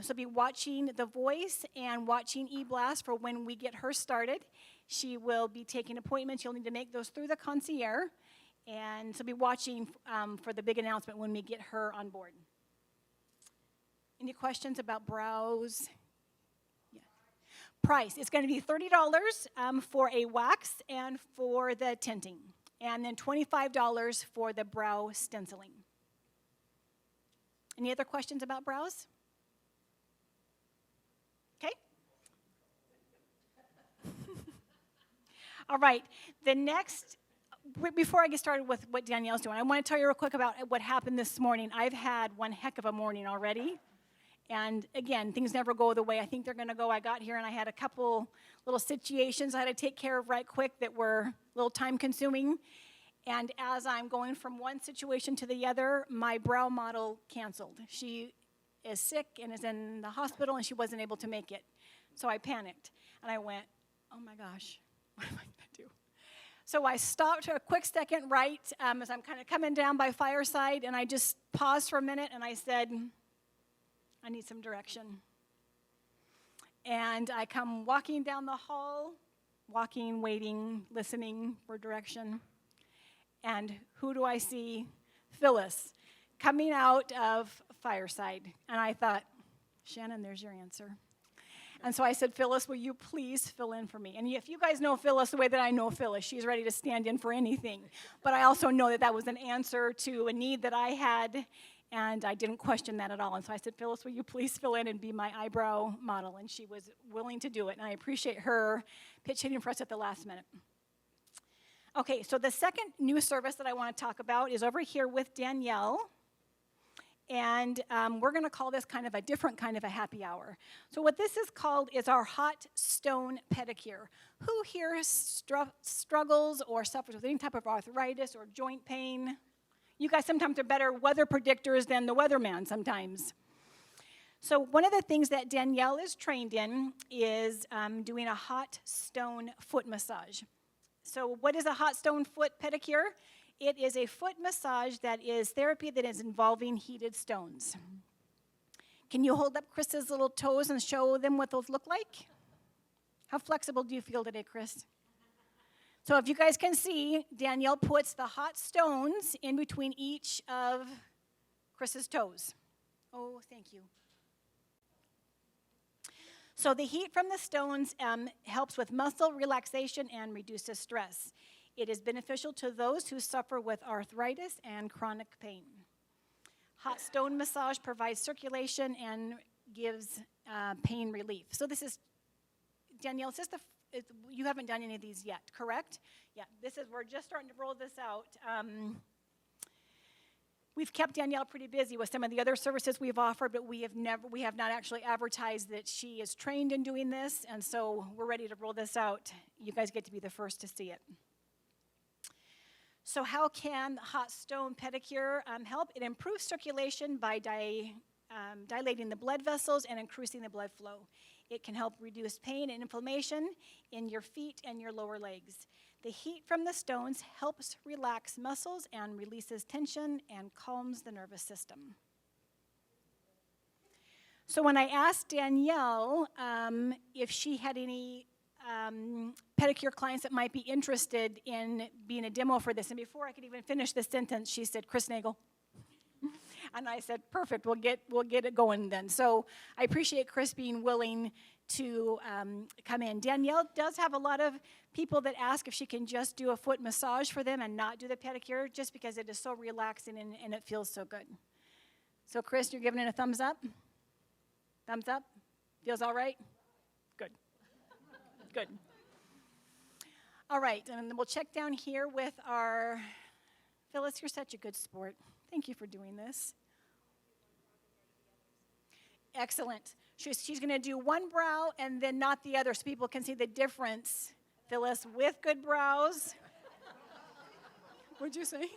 So be watching The Voice and watching eBlast for when we get her started. She will be taking appointments. You'll need to make those through the concierge. And so be watching for the big announcement when we get her on board. Any questions about brows? Yeah. Price, it's going to be $30 for a wax and for the tinting. And then $25 for the brow stenciling. Any other questions about brows? Okay. All right. The next, before I get started with what Danielle's doing, I want to tell you real quick about what happened this morning. I've had one heck of a morning already. And again, things never go the way I think they're going to go. I got here and I had a couple little situations I had to take care of right quick that were a little time consuming. And as I'm going from one situation to the other, my brow model canceled. She is sick and is in the hospital, and she wasn't able to make it. So I panicked, and I went, oh my gosh, what am I going to do? So I stopped a quick second right as I'm kind of coming down by Fireside, and I just paused for a minute, and I said, I need some direction. And I come walking down the hall, walking, waiting, listening for direction. And who do I see? Phyllis, coming out of Fireside. And I thought, Shannon, there's your answer. And so I said, Phyllis, will you please fill in for me? And if you guys know Phyllis the way that I know Phyllis, she's ready to stand in for anything. But I also know that that was an answer to a need that I had, and I didn't question that at all. And so I said, Phyllis, will you please fill in and be my eyebrow model? And she was willing to do it, and I appreciate her pitch hitting for us at the last minute. Okay, so the second new service that I want to talk about is over here with Danielle. And we're going to call this kind of a different kind of a happy hour. So what this is called is our hot stone pedicure. Who here struggles or suffers with any type of arthritis or joint pain? You guys sometimes are better weather predictors than the weatherman sometimes. So one of the things that Danielle is trained in is doing a hot stone foot massage. So what is a hot stone foot pedicure? It is a foot massage that is therapy that is involving heated stones. Can you hold up Chris's little toes and show them what those look like? How flexible do you feel today, Chris? So if you guys can see, Danielle puts the hot stones in between each of Chris's toes. Oh, thank you. So the heat from the stones helps with muscle relaxation and reduces stress. It is beneficial to those who suffer with arthritis and chronic pain. Hot stone massage provides circulation and gives pain relief. So this is, Danielle, you haven't done any of these yet, correct? Yeah, we're just starting to roll this out. We've kept Danielle pretty busy with some of the other services we've offered, but we have not actually advertised that she is trained in doing this, and so we're ready to roll this out. You guys get to be the first to see it. So how can hot stone pedicure help? It improves circulation by dilating the blood vessels and increasing the blood flow. It can help reduce pain and inflammation in your feet and your lower legs. The heat from the stones helps relax muscles and releases tension and calms the nervous system. So when I asked Danielle if she had any pedicure clients that might be interested in being a demo for this, and before I could even finish the sentence, she said, Chris Nagel. And I said, perfect, we'll get it going then. So I appreciate Chris being willing to come in. Danielle does have a lot of people that ask if she can just do a foot massage for them and not do the pedicure, just because it is so relaxing and it feels so good. So Chris, you're giving it a thumbs up? Thumbs up? Feels all right? Good. Good. All right, and then we'll check down here with our, Phyllis, you're such a good sport. Thank you for doing this. Excellent. She's going to do one brow and then not the other so people can see the difference. Phyllis, with good brows. What'd you say?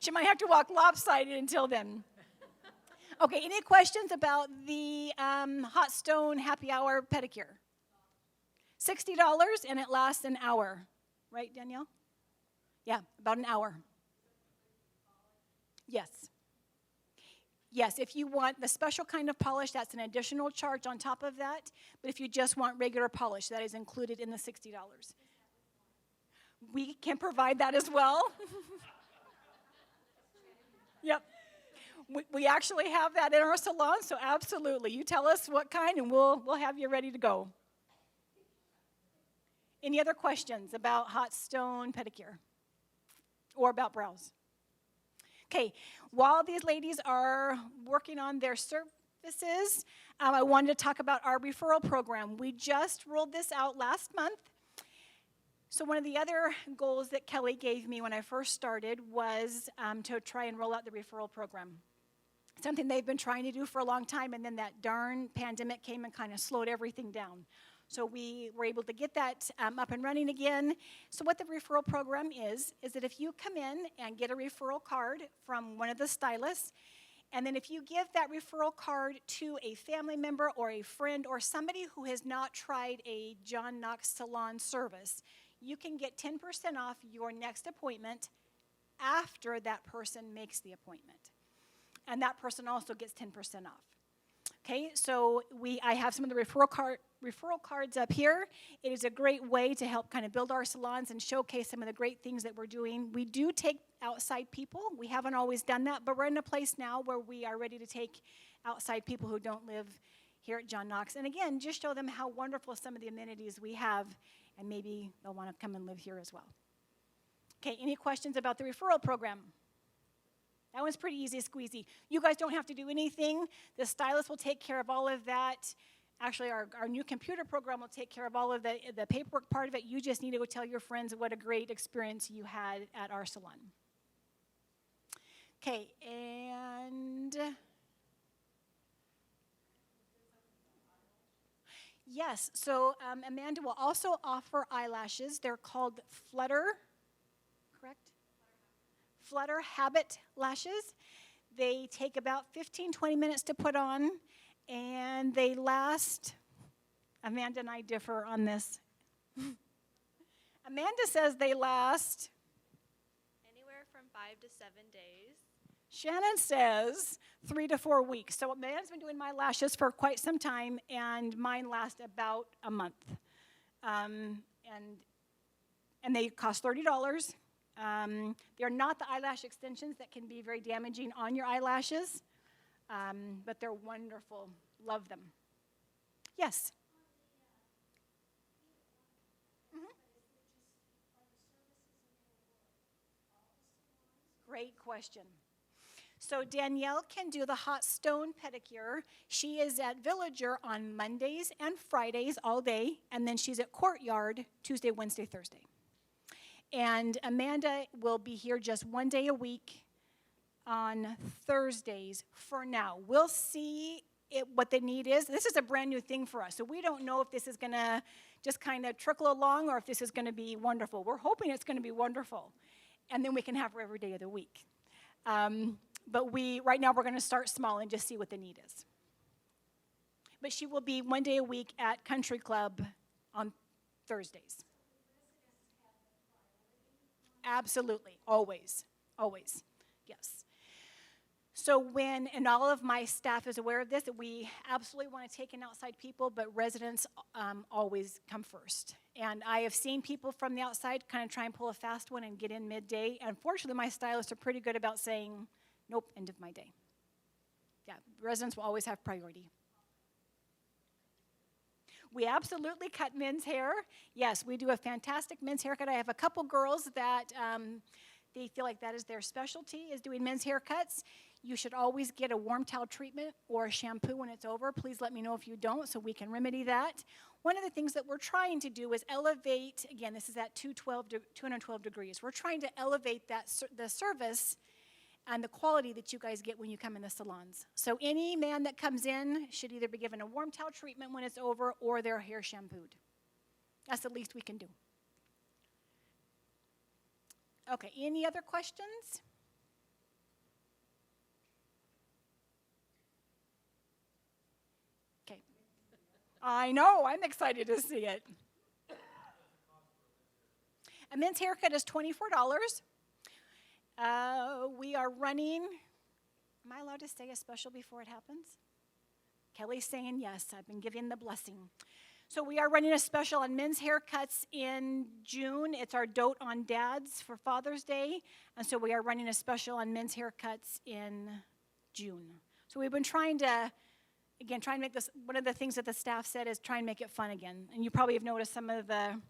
She might have to walk lopsided until then. Okay, any questions about the hot stone happy hour pedicure? $60 and it lasts an hour. Right, Danielle? Yeah, about an hour. Yes. Yes, if you want the special kind of polish, that's an additional charge on top of that. But if you just want regular polish, that is included in the $60. We can provide that as well. Yep. We actually have that in our salon, so absolutely. You tell us what kind, and we'll have you ready to go. Any other questions about hot stone pedicure or about brows? Okay, while these ladies are working on their services, I wanted to talk about our referral program. We just rolled this out last month. So one of the other goals that Kelly gave me when I first started was to try and roll out the referral program. Something they've been trying to do for a long time, and then that darn pandemic came and kind of slowed everything down. So we were able to get that up and running again. So what the referral program is that if you come in and get a referral card from one of the stylists, And then if you give that referral card to a family member or a friend or somebody who has not tried a John Knox salon service, you can get 10% off your next appointment after that person makes the appointment. And that person also gets 10% off. Okay, so I have some of the referral cards up here. It is a great way to help kind of build our salons and showcase some of the great things that we're doing. We do take outside people. We haven't always done that, but we're in a place now where we are ready to take outside people who don't live here at John Knox. And again, just show them how wonderful some of the amenities we have, and maybe they'll want to come and live here as well. Okay, any questions about the referral program? That one's pretty easy squeezy. You guys don't have to do anything. The stylist will take care of all of that. Actually, our new computer program will take care of all of the paperwork part of it. You just need to go tell your friends what a great experience you had at our salon. Okay, and yes, so Amanda will also offer eyelashes. They're called Flutter, correct? Flutter Habit lashes. They take about 15-20 minutes to put on, and they last, Amanda and I differ on this. Amanda says they last anywhere from 5 to 7 days. Shannon says 3 to 4 weeks. So Amanda's been doing my lashes for quite some time, and mine last about a month. And they cost $30. They're not the eyelash extensions that can be very damaging on your eyelashes, but they're wonderful. Love them. Yes? Great question. So Danielle can do the hot stone pedicure. She is at Villager on Mondays and Fridays all day, and then she's at Courtyard Tuesday, Wednesday, Thursday. And Amanda will be here just 1 day a week on Thursdays for now. We'll see what the need is. This is a brand new thing for us, so we don't know if this is going to just kind of trickle along or if this is going to be wonderful. We're hoping it's going to be wonderful, and then we can have her every day of the week. But right now we're going to start small and just see what the need is. But she will be 1 day a week at Country Club on Thursdays. Absolutely, always, always, yes. So and all of my staff is aware of this, that we absolutely want to take in outside people, but residents always come first. And I have seen people from the outside kind of try and pull a fast one and get in midday. Unfortunately, my stylists are pretty good about saying, nope, end of my day. Yeah, residents will always have priority. We absolutely cut men's hair. Yes, we do a fantastic men's haircut. I have a couple girls that they feel like that is their specialty, is doing men's haircuts. You should always get a warm towel treatment or a shampoo when it's over. Please let me know if you don't so we can remedy that. One of the things that we're trying to do is elevate, again, this is at 212 degrees. We're trying to elevate the service and the quality that you guys get when you come in the salons. So any man that comes in should either be given a warm towel treatment when it's over or their hair shampooed. That's the least we can do. Okay, any other questions? Okay. I know, I'm excited to see it. A men's haircut is $24. We are running, am I allowed to say a special before it happens? Kelly's saying yes, I've been given the blessing. So we are running a special on men's haircuts in June. It's our dote on dads for Father's Day. And so we are running a special on men's haircuts in June. So we've been trying to make this, one of the things that the staff said is try and make it fun again. And you probably have noticed some of the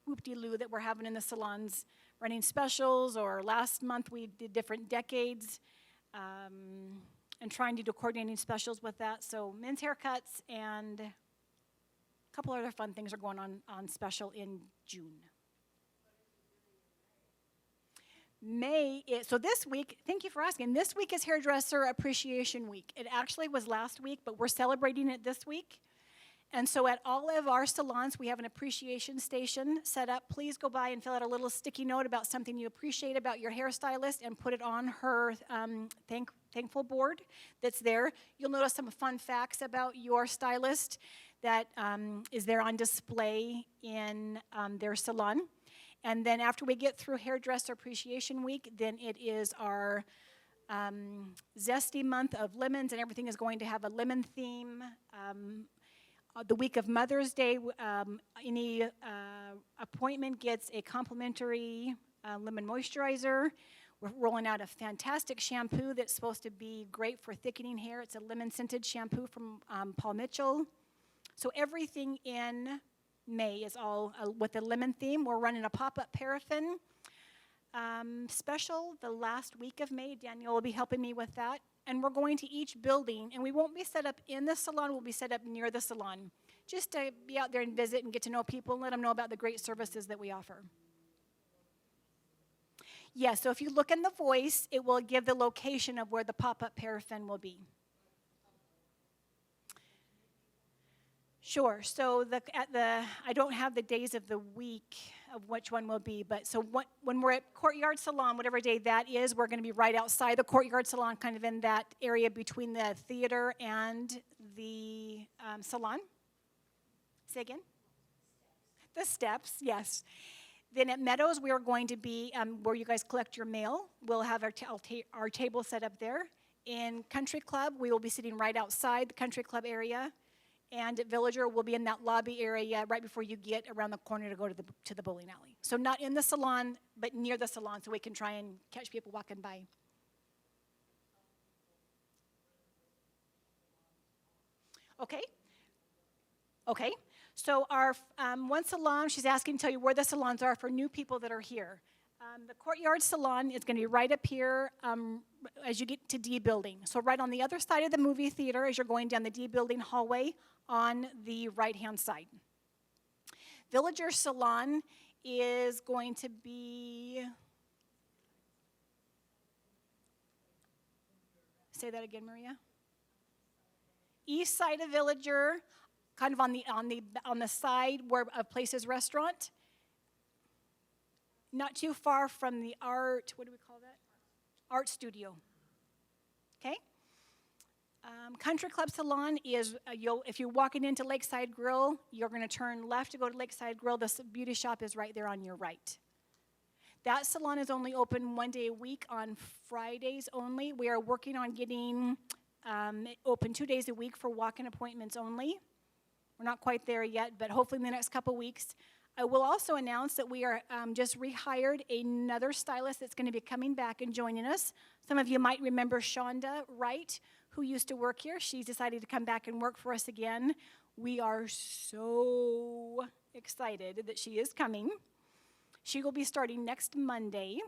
whoop-de-loo that we're having in the salons, running specials, or last month we did different decades, and trying to do coordinating specials with that. So men's haircuts and a couple other fun things are going on special in June. So this week, thank you for asking, this week is Hairdresser Appreciation Week. It actually was last week, but we're celebrating it this week. And so at all of our salons, we have an appreciation station set up. Please go by and fill out a little sticky note about something you appreciate about your hairstylist and put it on her thankful board that's there. You'll notice some fun facts about your stylist that is there on display in their salon. And then after we get through Hairdresser Appreciation Week, then it is our zesty month of lemons, and everything is going to have a lemon theme. The week of Mother's Day, any appointment gets a complimentary lemon moisturizer. We're rolling out a fantastic shampoo that's supposed to be great for thickening hair. It's a lemon-scented shampoo from Paul Mitchell. So everything in May is all with a lemon theme. We're running a pop-up paraffin special the last week of May. Danielle will be helping me with that. And we're going to each building, and we won't be set up in the salon, we'll be set up near the salon, just to be out there and visit and get to know people and let them know about the great services that we offer. Yeah, so if you look in the voice, it will give the location of where the pop-up paraffin will be. Sure, so I don't have the days of the week of which one will be, but so when we're at Courtyard Salon, whatever day that is, we're going to be right outside the Courtyard Salon, kind of in that area between the theater and the salon. Say again? The steps, yes. Then at Meadows, we are going to be where you guys collect your mail. We'll have our table set up there. In Country Club, we will be sitting right outside the Country Club area. And at Villager, we'll be in that lobby area right before you get around the corner to go to the bowling alley. So not in the salon, but near the salon, so we can try and catch people walking by. Okay. Okay. So our one salon, she's asking to tell you where the salons are for new people that are here. The Courtyard Salon is going to be right up here as you get to D Building. So right on the other side of the movie theater as you're going down the D Building hallway on the right-hand side. Villager Salon is going to be, say that again, Maria. East side of Villager, kind of on the side where of Places Restaurant. Not too far from the art, what do we call that? Art studio. Okay? Country Club Salon is, if you're walking into Lakeside Grill, you're going to turn left to go to Lakeside Grill. The beauty shop is right there on your right. That salon is only open one day a week on Fridays only. We are working on getting it open 2 days a week for walk-in appointments only. We're not quite there yet, but hopefully in the next couple weeks. I will also announce that we are just rehired another stylist that's going to be coming back and joining us. Some of you might remember Shonda Wright, who used to work here. She's decided to come back and work for us again. We are so excited that she is coming. She will be starting next Monday.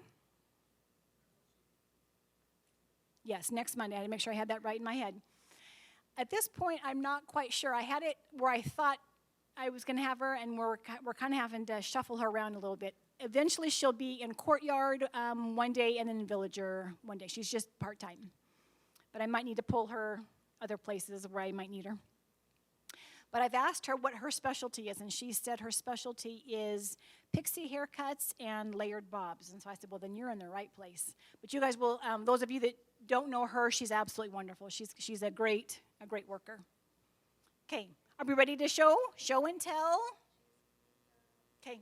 Yes, next Monday. I had to make sure I had that right in my head. At this point, I'm not quite sure. I had it where I thought I was going to have her, and we're kind of having to shuffle her around a little bit. Eventually, she'll be in Courtyard one day and then in Villager one day. She's just part-time. But I might need to pull her other places where I might need her. But I've asked her what her specialty is, and she said her specialty is pixie haircuts and layered bobs. And so I said, well, then you're in the right place. But you guys will, those of you that don't know her, she's absolutely wonderful. She's a great worker. Okay. Are we ready to show and tell? Okay.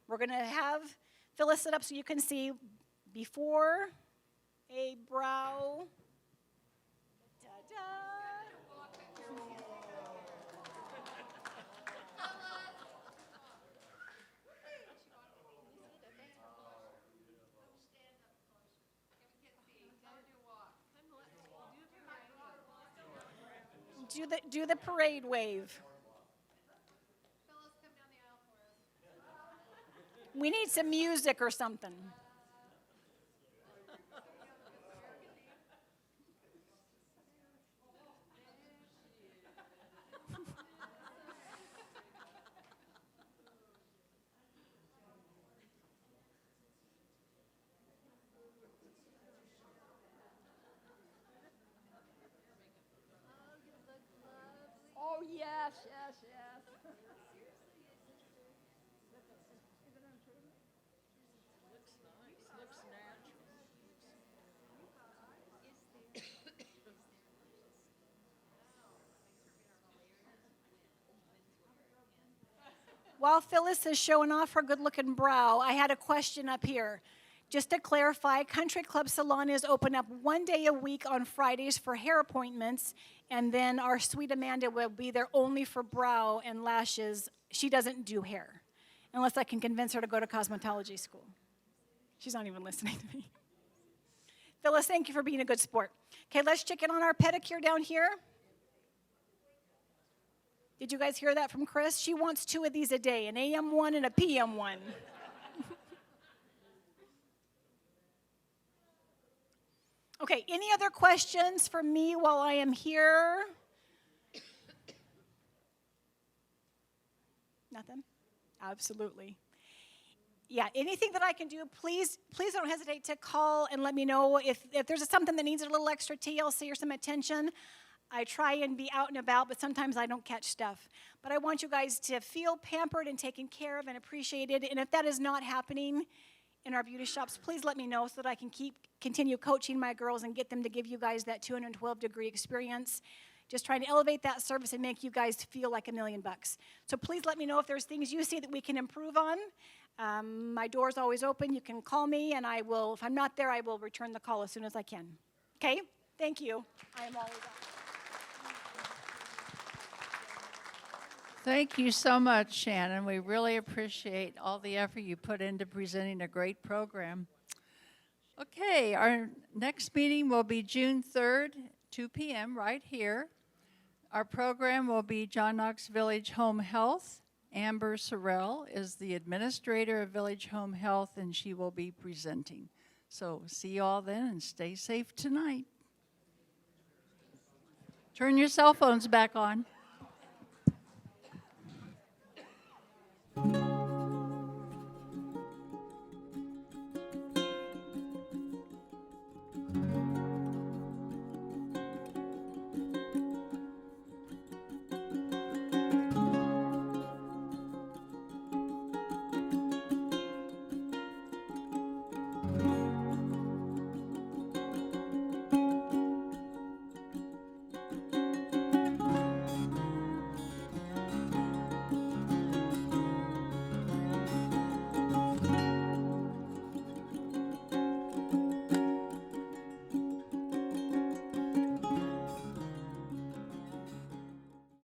We're going to have Phyllis sit up so you can see before a brow. Ta-da. Do the parade wave. We need some music or something. Oh, yes. While Phyllis is showing off her good-looking brow, I had a question up here. Just to clarify, Country Club Salon is open up 1 day a week on Fridays for hair appointments, and then our sweet Amanda will be there only for brow and lashes. She doesn't do hair, unless I can convince her to go to cosmetology school. She's not even listening to me. Phyllis, thank you for being a good sport. Okay, let's check in on our pedicure down here. Did you guys hear that from Chris? She wants 2 of these a day, an AM one and a PM one. Okay, any other questions for me while I am here? Nothing? Absolutely. Yeah, anything that I can do, please don't hesitate to call and let me know. If there's something that needs a little extra TLC or some attention, I try and be out and about, but sometimes I don't catch stuff. But I want you guys to feel pampered and taken care of and appreciated. And if that is not happening in our beauty shops, please let me know so that I can continue coaching my girls and get them to give you guys that 212-degree experience. Just trying to elevate that service and make you guys feel like $1 million. So please let me know if there's things you see that we can improve on. My door's always open. You can call me, and I will, if I'm not there, I will return the call as soon as I can. Okay? Thank you. I am always on. Thank you so much, Shannon. We really appreciate all the effort you put into presenting a great program. Okay, our next meeting will be June 3rd, 2 p.m. right here. Our program will be John Knox Village Home Health. Amber Sorrell is the administrator of Village Home Health, and she will be presenting. So see you all then, and stay safe tonight. Turn your cell phones back on.